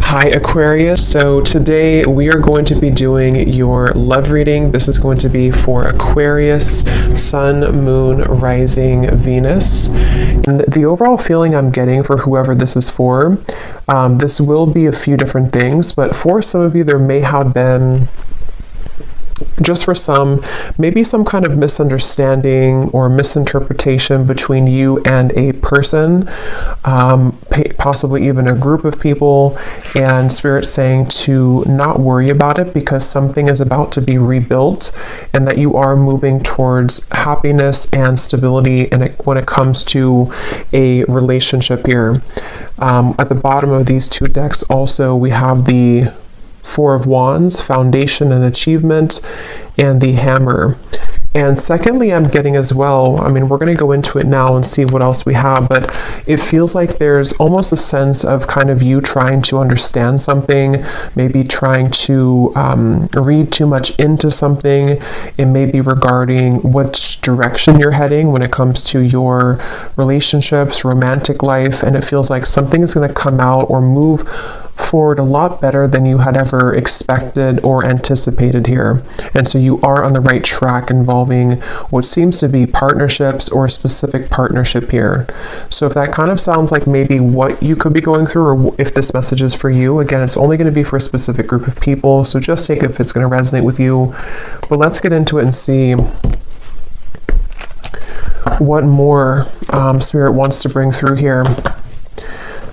Hi Aquarius, so today we are going to be doing your love reading. This is going to be for Aquarius, Sun, Moon, Rising, Venus. And the overall feeling I'm getting for whoever this is for, this will be a few different things, but for some of you there may have been, just for some, maybe some kind of misunderstanding or misinterpretation between you and a person, possibly even a group of people, and Spirit saying to not worry about it because something is about to be rebuilt and that you are moving towards happiness and stability when it comes to a relationship here. At the bottom of these two decks also we have the Four of Wands, Foundation and Achievement, and the Hammer. And secondly, I'm getting as well, I mean, we're going to go into it now and see what else we have, but it feels like there's almost a sense of kind of you trying to understand something, maybe trying to read too much into something. It may be regarding which direction you're heading when it comes to your relationships, romantic life, and it feels like something is going to come out or move forward a lot better than you had ever expected or anticipated here. And so you are on the right track involving what seems to be partnerships or a specific partnership here. So if that kind of sounds like maybe what you could be going through, or if this message is for you, again, it's only going to be for a specific group of people, so just take it if it's going to resonate with you. But let's get into it and see what more Spirit wants to bring through here.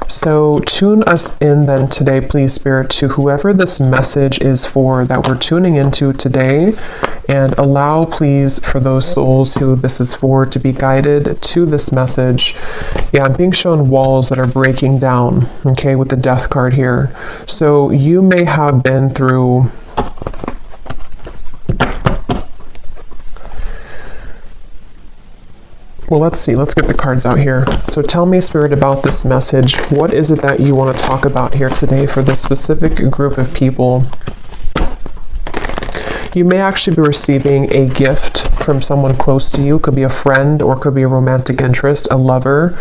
So tune us in then today, please, Spirit, to whoever this message is for that we're tuning into today, and allow, please, for those souls who this is for to be guided to this message. Yeah, I'm being shown walls that are breaking down, okay, with the Death card here. So you may have been through well, let's see. Let's get the cards out here. So tell me, Spirit, about this message. What is it that you want to talk about here today for this specific group of people? You may actually be receiving a gift from someone close to you. Could be a friend or could be a romantic interest, a lover.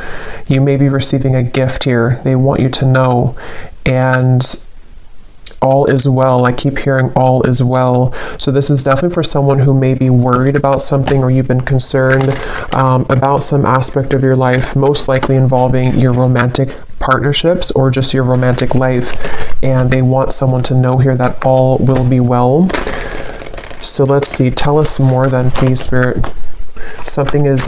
You may be receiving a gift here. They want you to know. And all is well. I keep hearing all is well. So this is definitely for someone who may be worried about something, or you've been concerned about some aspect of your life, most likely involving your romantic partnerships or just your romantic life. And they want someone to know here that all will be well. So let's see. Tell us more then, please, Spirit. Something is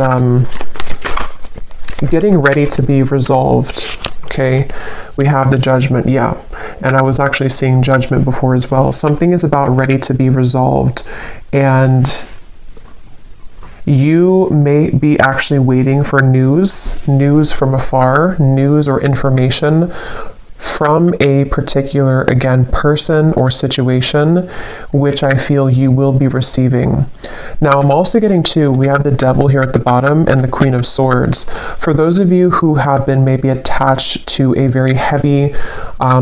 getting ready to be resolved. Okay, we have the Judgment, yeah, and I was actually seeing Judgment before as well. Something is about ready to be resolved, and you may be actually waiting for news from afar, news or information from a particular, again, person or situation, which I feel you will be receiving. Now, I'm also getting we have the Devil here at the bottom and the Queen of Swords. For those of you who have been maybe attached to a very heavy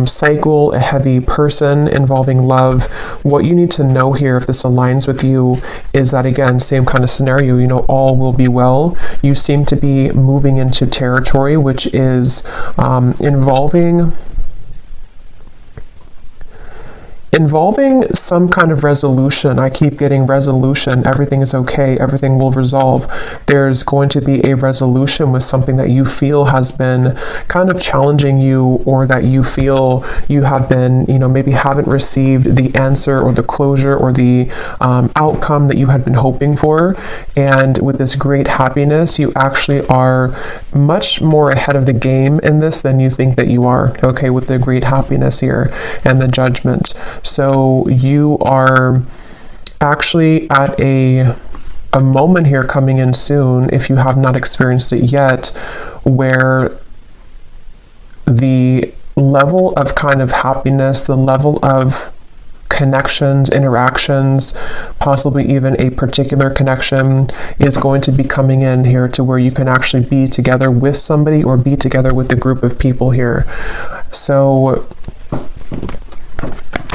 cycle, a heavy person involving love, what you need to know here, if this aligns with you, is that, again, same kind of scenario, you know, all will be well. You seem to be moving into territory which is involving some kind of resolution. I keep getting resolution. Everything is okay. Everything will resolve. There's going to be a resolution with something that you feel has been kind of challenging you, or that you feel you have been, you know, maybe haven't received the answer or the closure or the outcome that you had been hoping for. And with this great happiness, you actually are much more ahead of the game in this than you think that you are, okay, with the great happiness here and the Judgment. So you are actually at a moment here coming in soon, if you have not experienced it yet, where the level of kind of happiness, the level of connections, interactions, possibly even a particular connection, is going to be coming in here to where you can actually be together with somebody or be together with a group of people here. So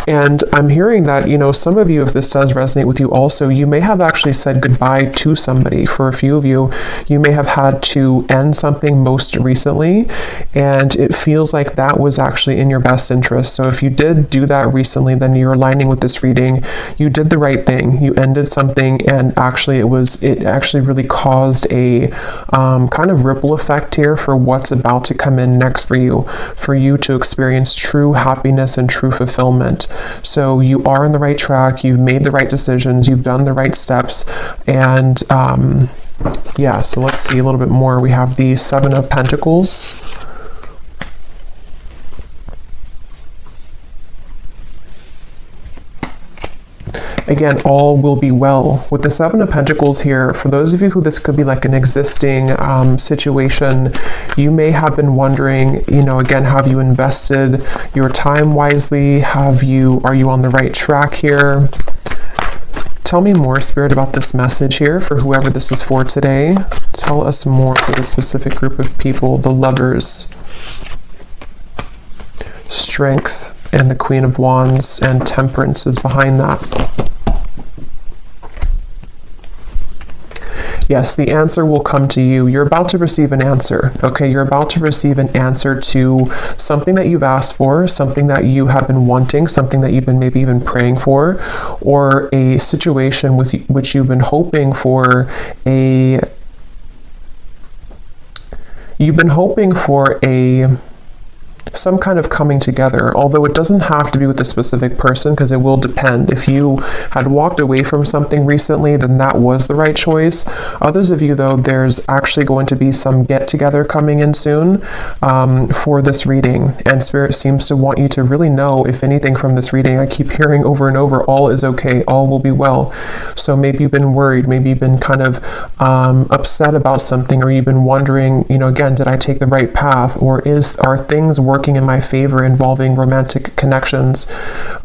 And I'm hearing that, you know, some of you, if this does resonate with you also, you may have actually said goodbye to somebody. For a few of you, you may have had to end something most recently, and it feels like that was actually in your best interest. So if you did do that recently, then you're aligning with this reading. You did the right thing. You ended something, and actually it actually really caused a kind of ripple effect here for what's about to come in next for you to experience true happiness and true fulfillment. So you are on the right track. You've made the right decisions. You've done the right steps. And yeah, so let's see a little bit more. We have the Seven of Pentacles. Again, all will be well. With the Seven of Pentacles here, for those of you who this could be like an existing situation, you may have been wondering, you know, again, have you invested your time wisely? Are you on the right track here? Tell me more, Spirit, about this message here for whoever this is for today. Tell us more for this specific group of people, the Lovers. Strength and the Queen of Wands, and Temperance is behind that. Yes, the answer will come to you. You're about to receive an answer, okay? You're about to receive an answer to something that you've asked for, something that you have been wanting, something that you've been maybe even praying for, or a situation with which you've been hoping for some kind of coming together, although it doesn't have to be with a specific person, because it will depend. If you had walked away from something recently, then that was the right choice. Others of you, though, there's actually going to be some get-together coming in soon for this reading, and Spirit seems to want you to really know, if anything, from this reading. I keep hearing over and over, all is okay, all will be well. So maybe you've been worried, maybe you've been kind of upset about something, or you've been wondering, you know, again, did I take the right path, or are things working in my favor involving romantic connections?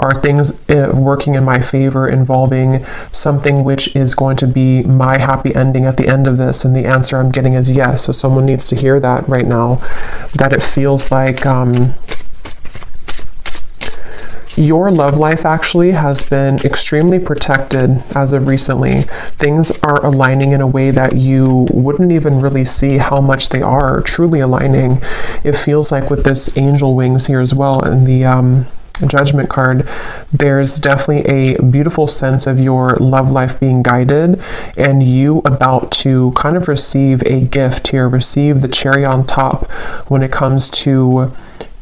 Are things working in my favor involving something which is going to be my happy ending at the end of this? And the answer I'm getting is yes. So someone needs to hear that right now, that it feels like your love life actually has been extremely protected as of recently. Things are aligning in a way that you wouldn't even really see how much they are truly aligning. It feels like with this angel wings here as well, and the Judgment card, there's definitely a beautiful sense of your love life being guided, and you about to kind of receive a gift here, receive the cherry on top when it comes to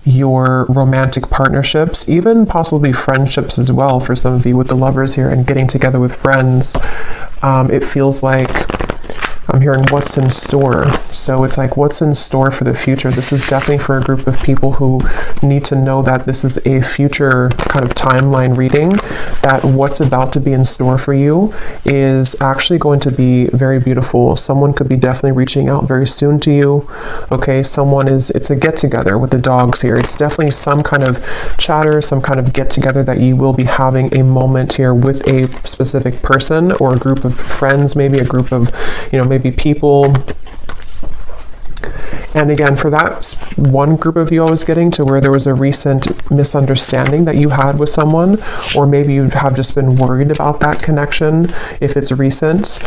your romantic partnerships, even possibly friendships as well for some of you with the Lovers here, and getting together with friends. It feels like I'm hearing what's in store. So it's like, what's in store for the future? This is definitely for a group of people who need to know that this is a future kind of timeline reading, that what's about to be in store for you is actually going to be very beautiful. Someone could be definitely reaching out very soon to you. Okay, it's a get together with the dogs here. It's definitely some kind of chatter, some kind of get together that you will be having a moment here with a specific person, or a group of friends, maybe a group of, you know, maybe people. And again, for that one group of you I was getting to, where there was a recent misunderstanding that you had with someone, or maybe you have just been worried about that connection, if it's recent,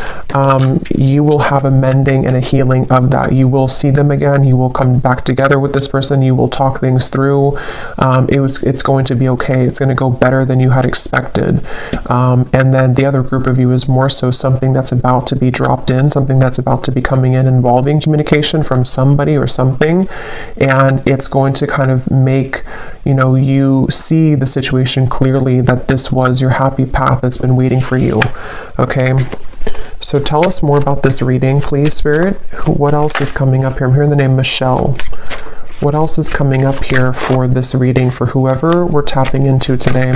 you will have a mending and a healing of that. You will see them again. You will come back together with this person. You will talk things through. It's going to be okay. It's going to go better than you had expected. And then the other group of you is more so something that's about to be dropped in, something that's about to be coming in, involving communication from somebody or something, and it's going to kind of make, you know, you see the situation clearly, that this was your happy path that's been waiting for you. Okay, so tell us more about this reading, please, Spirit. What else is coming up here? I'm hearing the name Michelle. What else is coming up here for this reading for whoever we're tapping into today?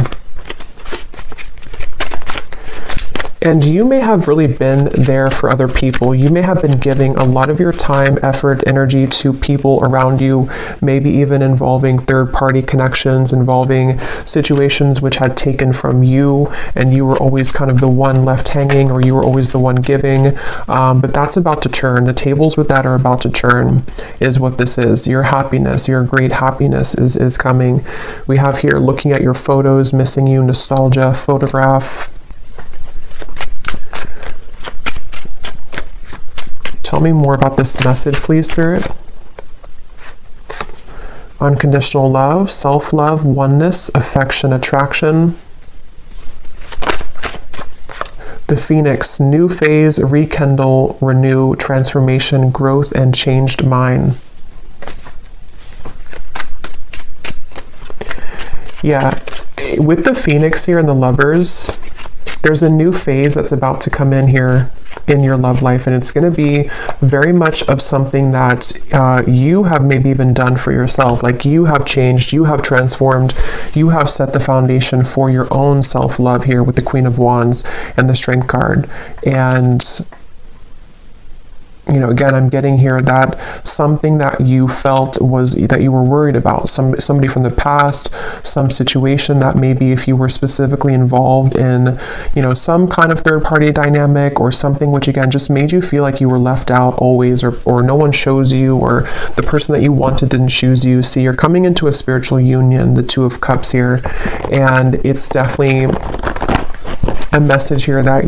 And you may have really been there for other people. You may have been giving a lot of your time, effort, energy to people around you, maybe even involving third-party connections, involving situations which had taken from you, and you were always kind of the one left hanging, or you were always the one giving. But that's about to turn. The tables with that are about to turn, is what this is. Your happiness, your great happiness is coming. We have here looking at your photos, missing you, nostalgia, photograph. Tell me more about this message, please, Spirit. Unconditional love, self-love, oneness, affection, attraction. The Phoenix, new phase, rekindle, renew, transformation, growth, and changed mind. Yeah, with the Phoenix here and the Lovers, there's a new phase that's about to come in here in your love life, and it's going to be very much of something that you have maybe even done for yourself. Like, you have changed, you have transformed, you have set the foundation for your own self-love here with the Queen of Wands and the Strength card. And you know, again, I'm getting here that something that you felt was that you were worried about, somebody from the past, some situation that maybe if you were specifically involved in, you know, some kind of third-party dynamic or something which again just made you feel like you were left out always, or no one chose you, or the person that you wanted didn't choose you. See, you're coming into a spiritual union, the Two of Cups here, and it's definitely a message here that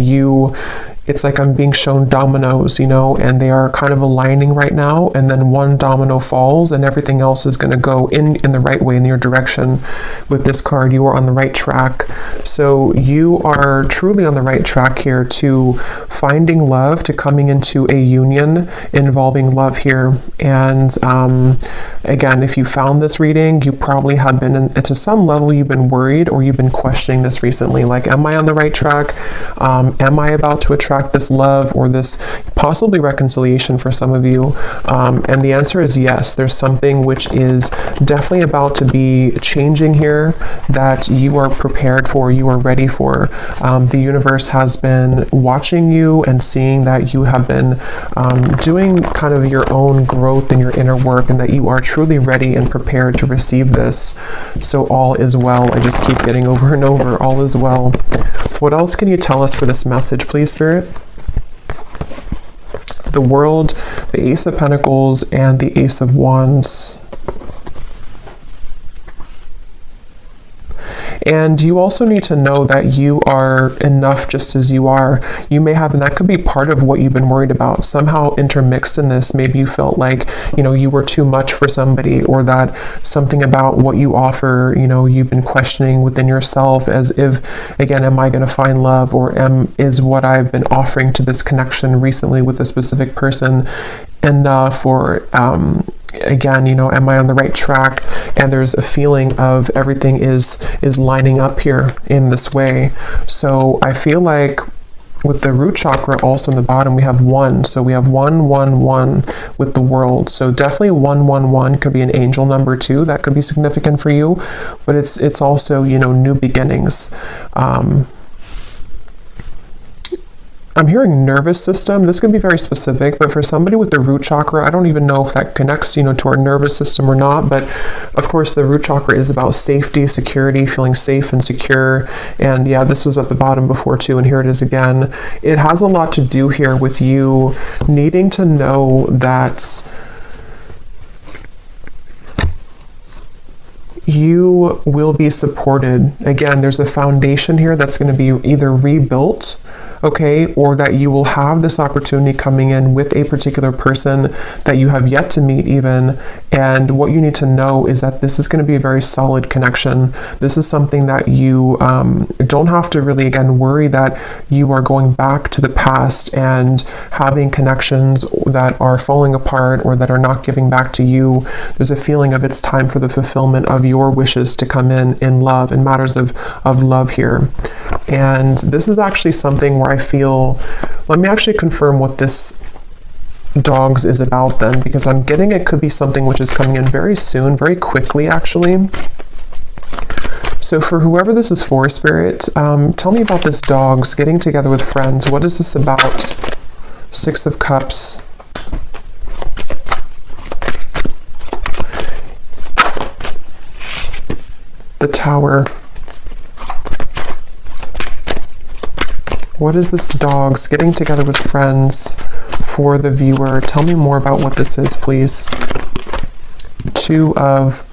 it's like I'm being shown dominoes, you know, and they are kind of aligning right now, and then one domino falls and everything else is going to go in the right way, in your direction. With this card, you are on the right track. So you are truly on the right track here to finding love, to coming into a union involving love here. And again, if you found this reading, you probably have been, to some level, you've been worried or you've been questioning this recently. Like, am I on the right track? Am I about to attract this love or this possibly reconciliation for some of you? And the answer is yes. There's something which is definitely about to be changing here that you are prepared for, you are ready for. The universe has been watching you and seeing that you have been doing kind of your own growth in your inner work, and that you are truly ready and prepared to receive this. So all is well. I just keep getting over and over, all is well. What else can you tell us for this message, please, Spirit? The World, the Ace of Pentacles, and the Ace of Wands. And you also need to know that you are enough just as you are. You may have, and that could be part of what you've been worried about, somehow intermixed in this. Maybe you felt like, you know, you were too much for somebody, or that something about what you offer, you know, you've been questioning within yourself, as if, again, am I going to find love, or is what I've been offering to this connection recently with a specific person enough, or again, you know, am I on the right track? And there's a feeling of everything is lining up here in this way. So I feel like with the root chakra also in the bottom, we have 1. So we have 111 with the World. So definitely 111 could be an angel number too. That could be significant for you. But it's also, you know, new beginnings. I'm hearing nervous system. This can be very specific, but for somebody with the root chakra, I don't even know if that connects, you know, to our nervous system or not. But of course, the root chakra is about safety, security, feeling safe and secure. And yeah, this was at the bottom before too, and here it is again. It has a lot to do here with you needing to know that you will be supported. Again, there's a foundation here that's going to be either rebuilt, okay, or that you will have this opportunity coming in with a particular person that you have yet to meet even. And what you need to know is that this is going to be a very solid connection. This is something that you don't have to really, again, worry that you are going back to the past and having connections that are falling apart or that are not giving back to you. There's a feeling of it's time for the fulfillment of your wishes to come in love, in matters of love here. And this is actually something where I feel, let me actually confirm what this dogs is about then, because I'm getting it could be something which is coming in very soon, very quickly actually. So for whoever this is for, Spirit, tell me about this dogs getting together with friends. What is this about? Six of Cups. The Tower. What is this dogs getting together with friends for the viewer? Tell me more about what this is, please. Two of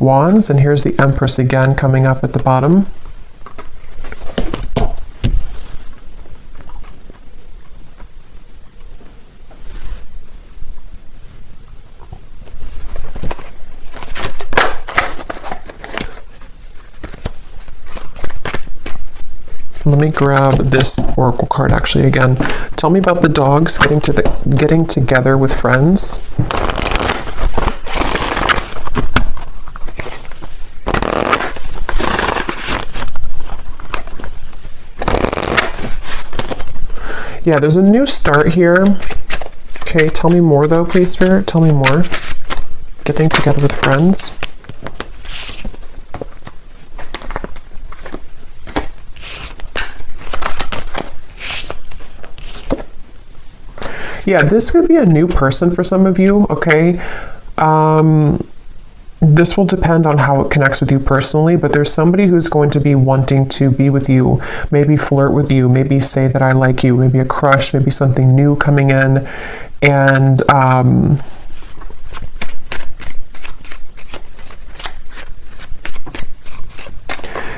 Wands, and here's the Empress again coming up at the bottom. Let me grab this oracle card actually again. Tell me about the dogs getting together with friends. Yeah, there's a new start here. Okay, tell me more though, please, Spirit. Tell me more. Getting together with friends. Yeah, this could be a new person for some of you, okay? This will depend on how it connects with you personally, but there's somebody who's going to be wanting to be with you, maybe flirt with you, maybe say that I like you, maybe a crush, maybe something new coming in, and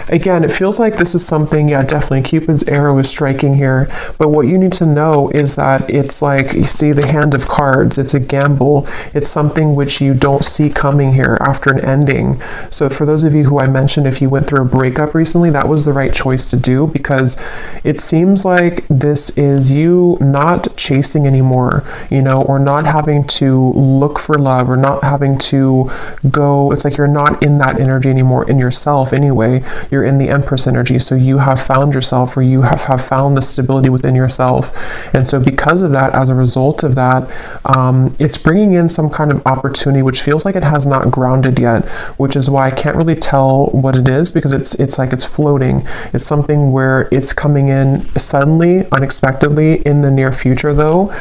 again, it feels like this is something, yeah, definitely Cupid's arrow is striking here, but what you need to know is that it's like, you see the hand of cards, it's a gamble, it's something which you don't see coming here after an ending. So for those of you who I mentioned, if you went through a breakup recently, that was the right choice to do, because it seems like this is you not chasing anymore, you know, or not having to look for love, or not having to go, it's like you're not in that energy anymore in yourself anyway. You're in the Empress energy, so you have found yourself, or you have found the stability within yourself. And so because of that, as a result of that, it's bringing in some kind of opportunity which feels like it has not grounded yet, which is why I can't really tell what it is, because it's like it's floating. It's something where it's coming in suddenly, unexpectedly in the near future though,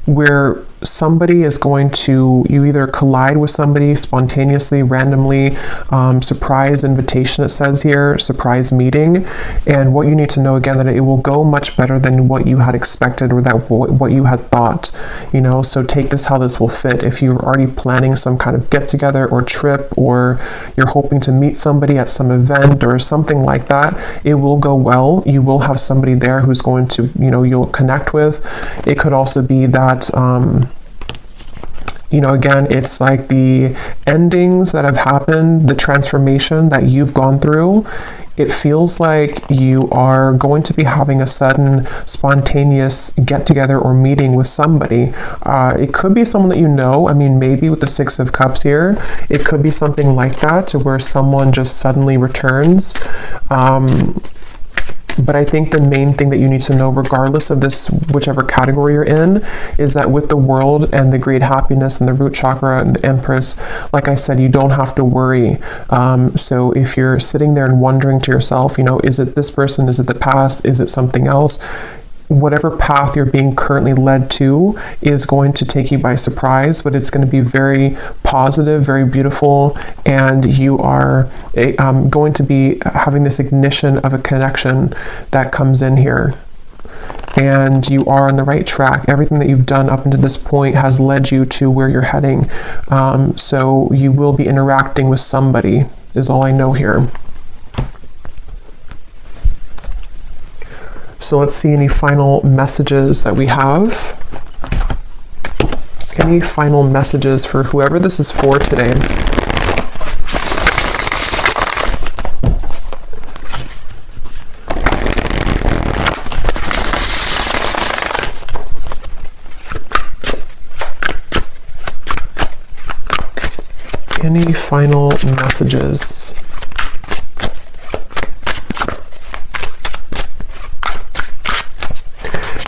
where somebody is going to, you either collide with somebody spontaneously, randomly, surprise invitation, it says here, surprise meeting, and what you need to know again, that it will go much better than what you had expected, or that what you had thought, you know. So take this how this will fit. If you're already planning some kind of get together or trip, or you're hoping to meet somebody at some event or something like that, it will go well. You will have somebody there who's going to, you know, you'll connect with. It could also be that you know, again, it's like the endings that have happened, the transformation that you've gone through. It feels like you are going to be having a sudden spontaneous get together or meeting with somebody. It could be someone that you know. I mean, maybe with the Six of Cups here, it could be something like that, to where someone just suddenly returns. But I think the main thing that you need to know, regardless of this, whichever category you're in, is that with the World and the great happiness and the root chakra and the Empress, like I said, you don't have to worry. So if you're sitting there and wondering to yourself, you know, is it this person? Is it the past? Is it something else? Whatever path you're being currently led to is going to take you by surprise, but it's going to be very positive, very beautiful, and you are going to be having this ignition of a connection that comes in here. And you are on the right track. Everything that you've done up until this point has led you to where you're heading. So you will be interacting with somebody, is all I know here. So let's see any final messages that we have. Any final messages for whoever this is for today? Any final messages?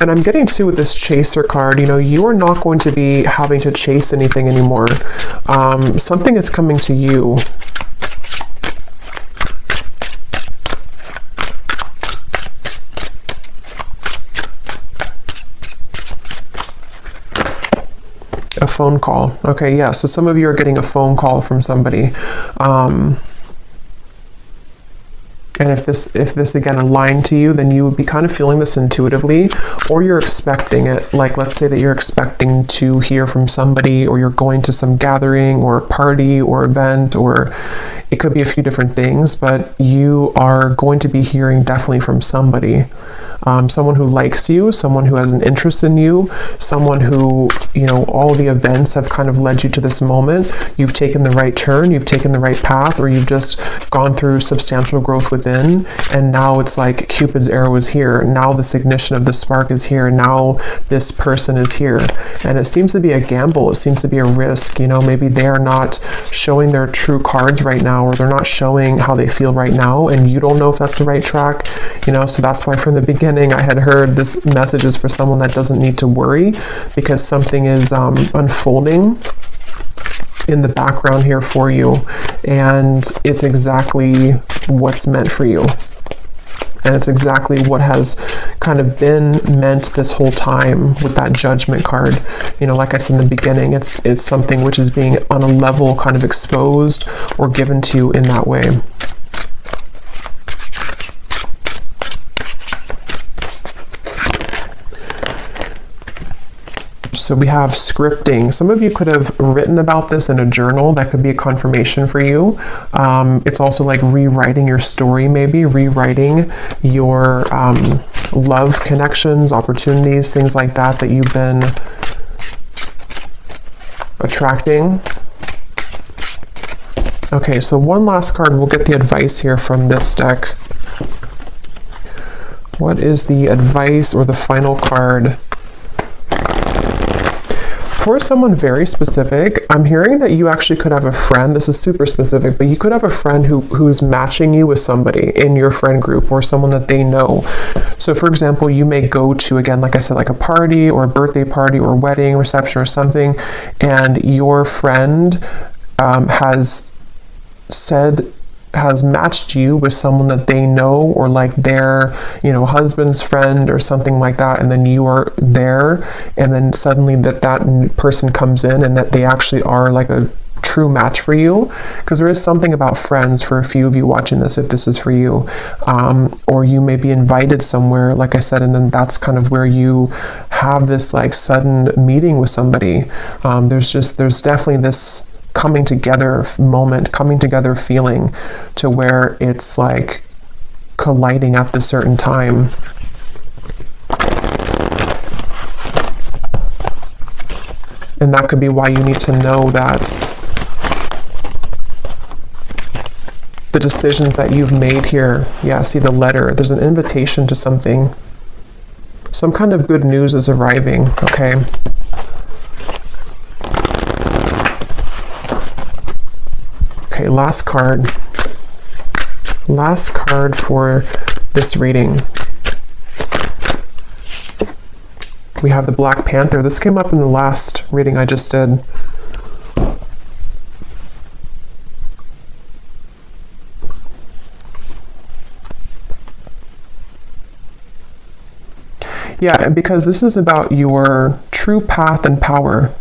And I'm getting too with this chaser card, you know, you are not going to be having to chase anything anymore. Something is coming to you. A phone call. Okay, yeah, so some of you are getting a phone call from somebody. And if this again aligned to you, then you would be kind of feeling this intuitively, or you're expecting it. Like, let's say that you're expecting to hear from somebody, or you're going to some gathering or party or event, or it could be a few different things, but you are going to be hearing definitely from somebody. Someone who likes you, someone who has an interest in you, someone who, you know, all the events have kind of led you to this moment. You've taken the right turn, you've taken the right path, or you've just gone through substantial growth within, and now it's like Cupid's arrow is here. Now this ignition of the spark is here. Now this person is here. And it seems to be a gamble. It seems to be a risk. You know, maybe they're not showing their true cards right now, or they're not showing how they feel right now, and you don't know if that's the right track. You know, so that's why from the beginning I had heard this message is for someone that doesn't need to worry, because something is unfolding in the background here for you, and it's exactly what's meant for you, and it's exactly what has kind of been meant this whole time with that Judgment card. You know, like I said in the beginning, it's something which is being on a level kind of exposed or given to you in that way. So we have scripting. Some of you could have written about this in a journal. That could be a confirmation for you. It's also like rewriting your story, maybe rewriting your love connections, opportunities, things like that that you've been attracting. Okay, so one last card. We'll get the advice here from this deck. What is the advice or the final card? For someone very specific, I'm hearing that you actually could have a friend. This is super specific, but you could have a friend who's matching you with somebody in your friend group, or someone that they know. So for example, you may go to, again, like I said, like a party or a birthday party or wedding reception or something, and your friend has matched you with someone that they know, or like their, you know, husband's friend or something like that, and then you are there, and then suddenly that person comes in and that they actually are like a true match for you. Because there is something about friends for a few of you watching this, if this is for you, or you may be invited somewhere, like I said, and then that's kind of where you have this like sudden meeting with somebody. There's definitely this coming together moment, coming together feeling, to where it's like colliding at this certain time. And that could be why you need to know that the decisions that you've made here, yeah, see the letter, there's an invitation to something. Some kind of good news is arriving, okay? Okay, last card. Last card for this reading. We have the Black Panther. This came up in the last reading I just did. Yeah, because this is about your true path and power.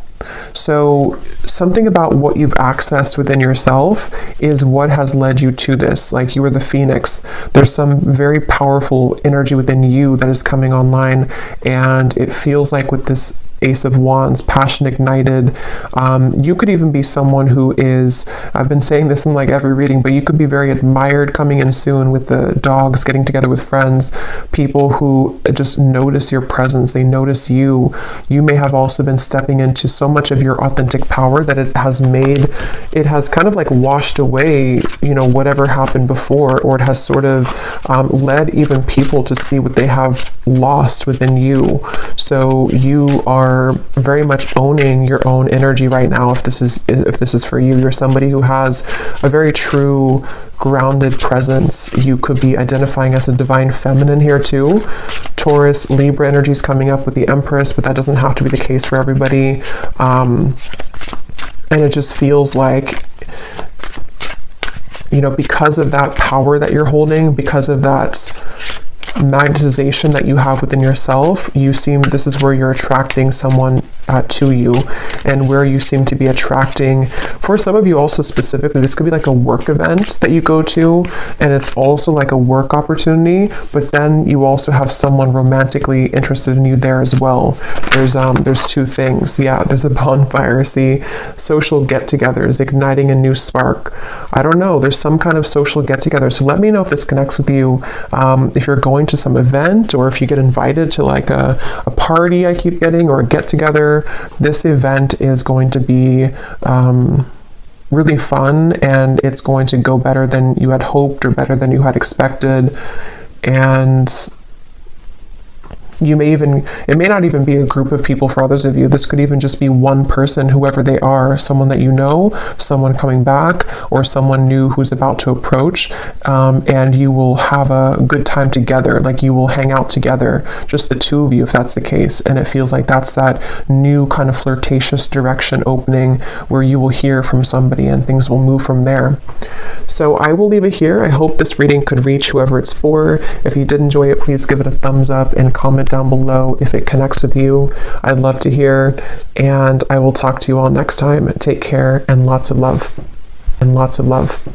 So something about what you've accessed within yourself is what has led you to this. Like, you are the phoenix. There's some very powerful energy within you that is coming online, and it feels like with this Ace of Wands, passion ignited. You could even be someone who is, I've been saying this in like every reading, but you could be very admired coming in soon with the dogs, getting together with friends, people who just notice your presence, they notice you. You may have also been stepping into so much of your authentic power that it has kind of like washed away, you know, whatever happened before, or it has sort of led even people to see what they have lost within you. So you are very much owning your own energy right now. If this is for you, you're somebody who has a very true grounded presence. You could be identifying as a divine feminine here too. Taurus, Libra energy is coming up with the Empress, but that doesn't have to be the case for everybody. And it just feels like, you know, because of that power that you're holding, because of that magnetization that you have within yourself, this is where you're attracting someone to you, and where you seem to be attracting. For some of you also specifically, this could be like a work event that you go to, and it's also like a work opportunity, but then you also have someone romantically interested in you there as well. There's two things. Yeah, there's a bonfire. See, social get-togethers, igniting a new spark. I don't know, there's some kind of social get-together. So let me know if this connects with you. If you're going to some event, or if you get invited to like a party I keep getting, or a get-together, this event is going to be really fun, and it's going to go better than you had hoped or better than you had expected. And it may not even be a group of people for others of you. This could even just be one person, whoever they are, someone that you know, someone coming back, or someone new who's about to approach, and you will have a good time together. Like, you will hang out together, just the two of you, if that's the case. And it feels like that's that new kind of flirtatious direction opening, where you will hear from somebody and things will move from there. So I will leave it here. I hope this reading could reach whoever it's for. If you did enjoy it, please give it a thumbs up and comment down below if it connects with you. I'd love to hear, and I will talk to you all next time. Take care, and lots of love. And lots of love.